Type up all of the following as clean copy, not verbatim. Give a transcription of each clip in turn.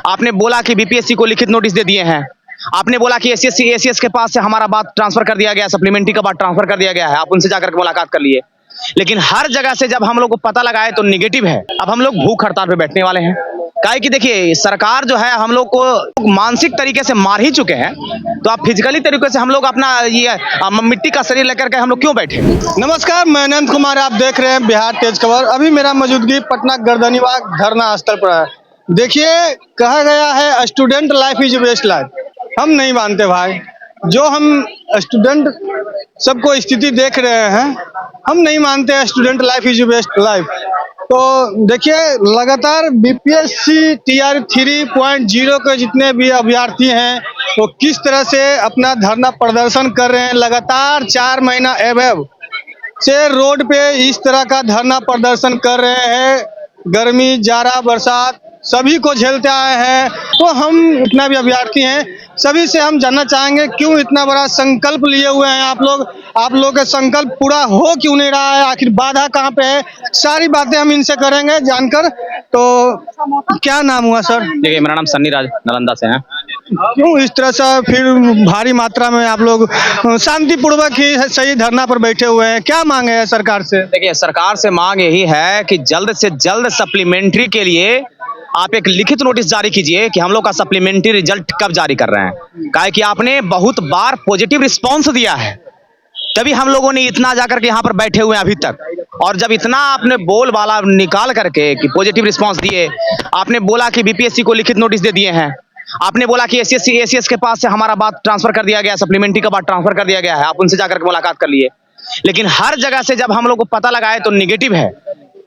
आपने बोला कि बीपीएससी को लिखित नोटिस दे दिए हैं। आपने बोला कि एसएससी एसीएस के पास से हमारा बात ट्रांसफर कर दिया गया, सप्लीमेंट्री का बात ट्रांसफर कर दिया गया है, आप उनसे जाकर के मुलाकात कर लिए। लेकिन हर जगह से जब हम लोग को पता लगा है तो निगेटिव है। अब हम लोग भूख हड़ताल पे बैठने वाले हैं। काहे कि देखिए सरकार जो है हम लोग को मानसिक तरीके से मार ही चुके हैं, तो आप फिजिकली तरीके से हम लोग अपना ये मिट्टी का शरीर लेकर के हम लोग क्यों बैठे। नमस्कार, मैं अनंत कुमार, आप देख रहे हैं बिहार तेज खबर। अभी मेरा मौजूदगी पटना गर्दनीबाग धरना स्थल पर है। देखिए, कहा गया है student life is best life. हम नहीं मानते भाई। जो हम स्टूडेंट सबको स्थिति देख रहे हैं, हम नहीं मानते student life is best life. तो देखिए, लगातार बीपीएससी टीआर 3.0 के जितने भी अभ्यर्थी हैं वो किस तरह से अपना धरना प्रदर्शन कर रहे हैं। लगातार 4 महीना एवं से रोड पे इस तरह का धरना प्रदर्शन कर रहे हैं। गर्मी, जाड़ा, बरसात सभी को झेलते आए हैं। तो हम इतना भी अभ्यर्थी हैं, सभी से हम जानना चाहेंगे क्यों इतना बड़ा संकल्प लिए हुए हैं आप लोग का संकल्प पूरा हो क्यों नहीं रहा है, आखिर बाधा कहाँ पे है, सारी बातें हम इनसे करेंगे जानकर। तो क्या नाम हुआ सर? देखिए मेरा नाम सन्नी राज नालंदा से है। क्यों इस तरह से फिर भारी मात्रा में आप लोग शांतिपूर्वक ही सही धरना पर बैठे हुए हैं? क्या मांगे है सरकार से? देखिए सरकार से मांग यही है कि जल्द से जल्द सप्लीमेंट्री के लिए आप एक लिखित नोटिस जारी कीजिए कि हम लोग का सप्लीमेंट्री रिजल्ट कब जारी कर रहे हैं। काहे कि आपने बहुत बार पॉजिटिव रिस्पांस दिया है, तभी हम लोगों ने इतना जाकर के यहाँ पर बैठे हुए हैं अभी तक। और जब इतना आपने बोल वाला निकाल करके कि पॉजिटिव रिस्पांस दिए, आपने बोला कि बीपीएससी को लिखित नोटिस दे दिए हैं, आपने बोला कि एसएससी एसीएस के पास से हमारा बात ट्रांसफर कर दिया गया, सप्लीमेंट्री का बात ट्रांसफर कर दिया गया है, आप उनसे जाकर के मुलाकात कर लिए। लेकिन हर जगह से जब हम लोग को पता लगा है तो निगेटिव है।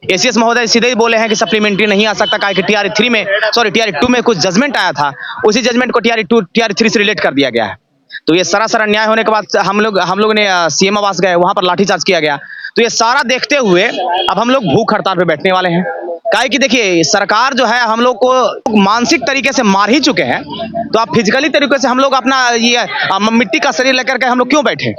एसीएस महोदय सीधे ही बोले हैं कि सप्लीमेंट्री नहीं आ सकता, काहे कि टीआर 2 में कुछ जजमेंट आया था, उसी जजमेंट को टीआर 3 से रिलेट कर दिया गया है। तो ये सरासर अन्याय होने के बाद हम लोग ने सीएम आवास गए, वहां पर लाठीचार्ज किया गया। तो ये सारा देखते हुए अब हम लोग भूख हड़ताल पे बैठने वाले हैं। काहे कि देखिए सरकार जो है हम लोग को मानसिक तरीके से मार ही चुके हैं, तो आप फिजिकली तरीके से हम लोग अपना ये मिट्टी का शरीर लेकर के हम लोग क्यों बैठे।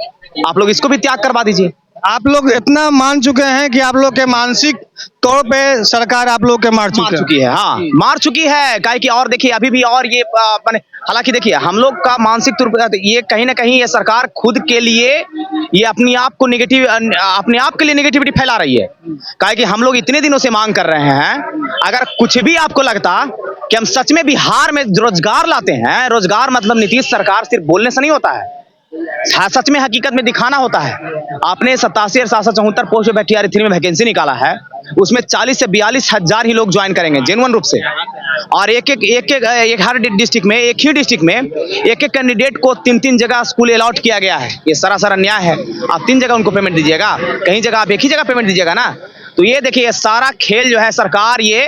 आप लोग इसको भी त्याग करवा दीजिए। आप लोग इतना मान चुके हैं कि आप लोग के मानसिक तौर पे सरकार आप लोग के मार चुकी है। हाँ, मार चुकी है। काहे कि और देखिए अभी भी और ये हालांकि देखिए हम लोग का मानसिक तौर पर ये कहीं ना कहीं ये सरकार खुद के लिए ये अपने आप के लिए नेगेटिविटी फैला रही है। काहे कि हम लोग इतने दिनों से मांग कर रहे हैं, अगर कुछ भी आपको लगता कि हम सच में बिहार में रोजगार लाते हैं, रोजगार मतलब नीतीश सरकार सिर्फ बोलने से नहीं होता है, सच में हकीकत में दिखाना होता है। आपने 87,774 पोस्ट पे टीआर 3 में वैकेंसी निकाला है, उसमें 40 से 42 हजार ही लोग ज्वाइन करेंगे जेन्युइन रूप से। और एक हर डिस्ट्रिक्ट में, एक ही डिस्ट्रिक्ट में एक कैंडिडेट को 3 जगह स्कूल अलॉट किया गया है। ये सरासर अन्याय है। आप 3 जगह उनको पेमेंट दीजिएगा, कहीं जगह आप एक ही जगह पेमेंट दीजिएगा ना। तो ये देखिए सारा खेल जो है सरकार ये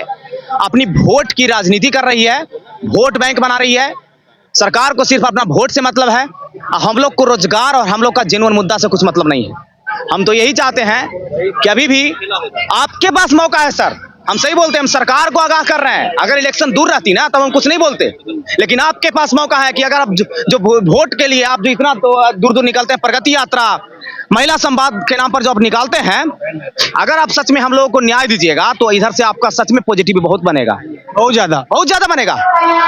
अपनी वोट की राजनीति कर रही है, वोट बैंक बना रही है। सरकार को सिर्फ अपना वोट से मतलब है, हम लोग को रोजगार और हम लोग का जेन्युइन मुद्दा से कुछ मतलब नहीं है। हम तो यही चाहते हैं कि अभी भी आपके पास मौका है सर, हम सही बोलते हैं, हम सरकार को आगाह कर रहे हैं। अगर इलेक्शन दूर रहती ना तब हम कुछ नहीं बोलते, लेकिन आपके पास मौका है कि अगर आप जो वोट के लिए आप जो इतना तो दूर निकलते हैं, प्रगति यात्रा, महिला संवाद के नाम पर जो आप निकालते हैं, अगर आप सच में हम लोगों को न्याय दीजिएगा तो इधर से आपका सच में पॉजिटिव बहुत बनेगा, बहुत ज्यादा बनेगा।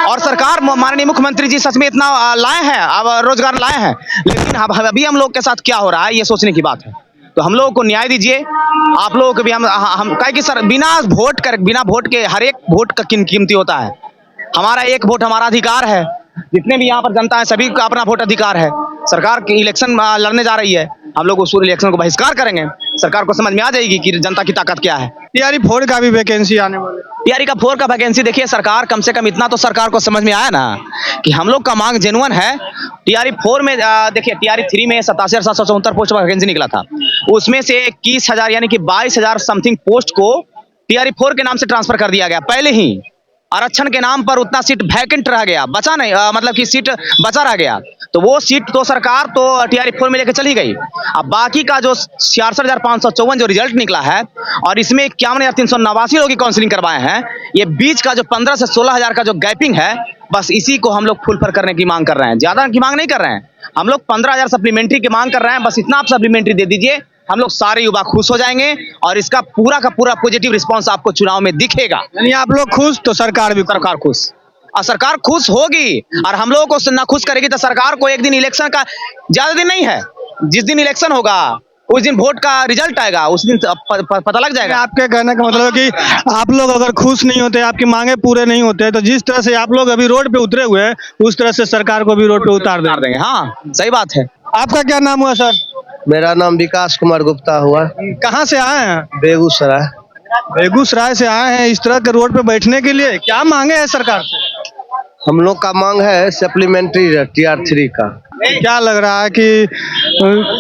और सरकार माननीय मुख्यमंत्री जी सच में इतना लाए हैं, अब रोजगार लाए हैं, लेकिन अभी हम लोग के साथ क्या हो रहा है ये सोचने की बात है। तो हम लोगों को न्याय दीजिए, आप लोगों को भी हम कहे कि सर बिना वोट के हर एक वोट का कीमती होता है। हमारा एक वोट हमारा अधिकार है, जितने भी यहाँ पर जनता है सभी का अपना वोट अधिकार है। सरकार की इलेक्शन लड़ने जा रही है, हम लोग उस इलेक्शन को बहिष्कार करेंगे, सरकार को समझ में आ जाएगी कि जनता की ताकत क्या है। टीआर 4 का भी वैकेंसी आने वाली है। टीआर 4 का वैकेंसी देखिए सरकार कम से कम इतना तो सरकार को समझ में आया ना कि हम लोग का मांग जेन्युइन है। टीआर 4 में देखिए टीआर 3 में 87,774 पोस्ट पर वैकेंसी निकला था, उसमें से 21,000 यानी कि 22,000 समथिंग पोस्ट को टीआर 4 के नाम से ट्रांसफर कर दिया गया। पहले ही आरक्षण के नाम पर उतना सीट वैकेंट रह गया, बचा नहीं, मतलब कि सीट बचा रह गया, तो वो सीट तो सरकार तो टीआर 4 में लेकर चली गई। अब बाकी का जो 66,554 जो रिजल्ट निकला है और इसमें 51,389 लोग की काउंसलिंग करवाए हैं, ये बीच का जो 15 से 16,000 का जो गैपिंग है, बस इसी को हम लोग फुलफिल करने की मांग कर रहे हैं। ज्यादा की मांग नहीं कर रहे हैं, हम लोग 15,000 सप्लीमेंट्री की मांग कर रहे हैं। बस इतना आप सप्लीमेंट्री दे दीजिए, हम लोग सारे युवा खुश हो जाएंगे और इसका पूरा का पूरा पॉजिटिव रिस्पांस आपको चुनाव में दिखेगा। यानी आप लोग खुश तो सरकार भी खुश। और सरकार खुश होगी और हम लोगों को ना खुश करेगी तो सरकार को एक दिन इलेक्शन का ज्यादा दिन नहीं है, जिस दिन इलेक्शन होगा उस दिन वोट का रिजल्ट आएगा, उस दिन पता लग जाएगा। आपके कहने का मतलब है कि आप लोग अगर खुश नहीं होते, आपकी मांगे पूरे नहीं होते, तो जिस तरह से आप लोग अभी रोड पे उतरे हुए हैं उस तरह से सरकार को भी रोड पे उतार देंगे। हाँ, सही बात है। आपका क्या नाम हुआ सर? मेरा नाम विकास कुमार गुप्ता हुआ। कहाँ से आए हैं? बेगूसराय। बेगूसराय से आए हैं इस तरह के रोड पे बैठने के लिए, क्या मांगे हैं सरकार से? हम लोग का मांग है सप्लीमेंट्री TR3 का। क्या लग रहा है कि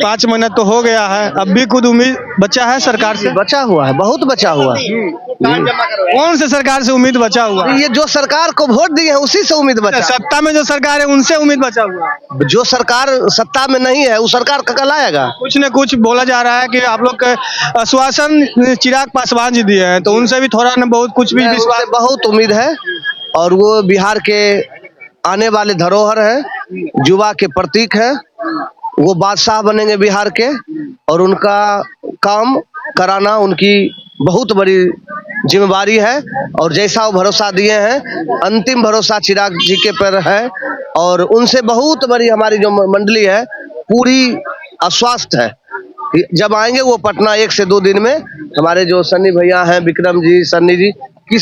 5 महीना तो हो गया है, अब भी कुछ उम्मीद बचा है सरकार से? बचा हुआ है, बहुत बचा हुआ है। कौन से सरकार से उम्मीद बचा हुआ है? ये जो सरकार को वोट दिए हैं उसी से उम्मीद बचा। सत्ता में जो सरकार है उनसे उम्मीद बचा हुआ है। जो सरकार सत्ता में नहीं है वो सरकार का कहलाएगा। कुछ न कुछ बोला जा रहा है कि आप लोग के आश्वासन चिराग पासवान जी दिए हैं, तो उनसे भी थोड़ा न बहुत कुछ भी विश्वास। बहुत उम्मीद है और वो बिहार के आने वाले धरोहर है, युवा के प्रतीक है। वो बादशाह बनेंगे बिहार के और उनका काम कराना उनकी बहुत बड़ी जिम्मेवारी है। और जैसा वो भरोसा दिए हैं, अंतिम भरोसा चिराग जी के पर है और उनसे बहुत बड़ी हमारी जो मंडली है पूरी आश्वस्त है। जब आएंगे वो पटना 1 से 2 दिन में, हमारे जो सन्नी भैया हैं, विक्रम जी, सन्नी जी,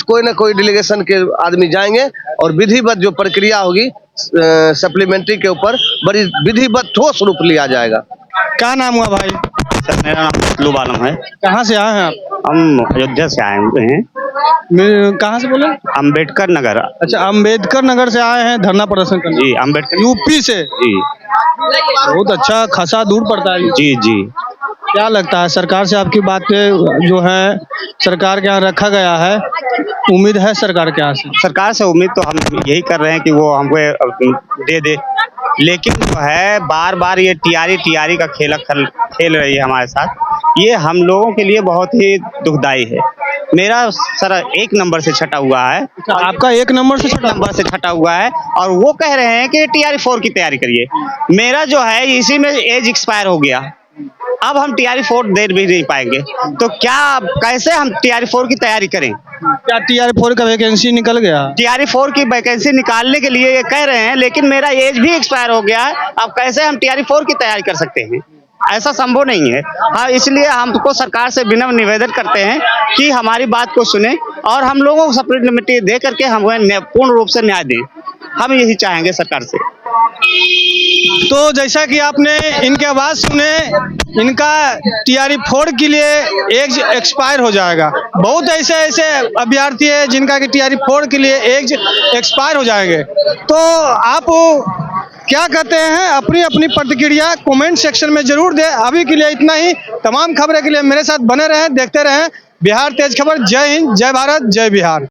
कोई ना कोई डेलीगेशन के आदमी जाएंगे और विधिवत जो प्रक्रिया होगी सप्लीमेंट्री के ऊपर बड़ी विधिवत ठोस रूप लिया जाएगा। क्या नाम हुआ भाई? सर मेरा नाम मतलूब आलम है। कहाँ से आए हैं आप? हम अयोध्या से आए हुए हैं। कहाँ से बोले? अम्बेडकर नगर। अच्छा, अम्बेडकर नगर से आए हैं धरना प्रदर्शन करने? जी, अम्बेडकर यूपी से? जी। बहुत अच्छा खासा दूर पड़ता है। जी जी। क्या लगता है सरकार से आपकी बातें जो है सरकार के यहाँ रखा गया है, उम्मीद है सरकार के यहाँ से? सरकार से उम्मीद तो हम यही कर रहे हैं कि वो हमको दे दे, लेकिन जो है बार बार ये टीआरई का खेल रही है हमारे साथ। ये हम लोगों के लिए बहुत ही दुखदाई है। मेरा सर 1 नंबर से छटा हुआ है। आपका 1 नंबर से छटा हुआ है और वो कह रहे हैं कि TR4 की तैयारी करिए। मेरा जो है इसी में एज एक्सपायर हो गया, अब हम TR4 दे भी नहीं पाएंगे, तो क्या कैसे हम TR4 की तैयारी करें? क्या TR4 का वैकेंसी निकल गया? TR4 की वैकेंसी निकालने के लिए ये कह रहे हैं, लेकिन मेरा एज भी एक्सपायर हो गया है। अब कैसे हम TR4 की तैयारी कर सकते हैं? ऐसा संभव नहीं है। हाँ, इसलिए हमको सरकार से विनम्र निवेदन करते हैं कि हमारी बात को सुने और हम लोगों को सप्लीमेंट्री दे करके हमें पूर्ण रूप से न्याय दें। हम यही चाहेंगे सरकार से। तो जैसा कि आपने इनके आवाज सुने, इनका TR4 के लिए एज एक्सपायर हो जाएगा। बहुत ऐसे अभ्यर्थी है जिनका कि TR4 के लिए एज एक्सपायर हो जाएंगे। तो आप क्या कहते हैं, अपनी अपनी प्रतिक्रिया कमेंट सेक्शन में जरूर दें। अभी के लिए इतना ही। तमाम खबरें के लिए मेरे साथ बने रहें, देखते रहें बिहार तेज खबर। जय हिंद, जय भारत, जय बिहार।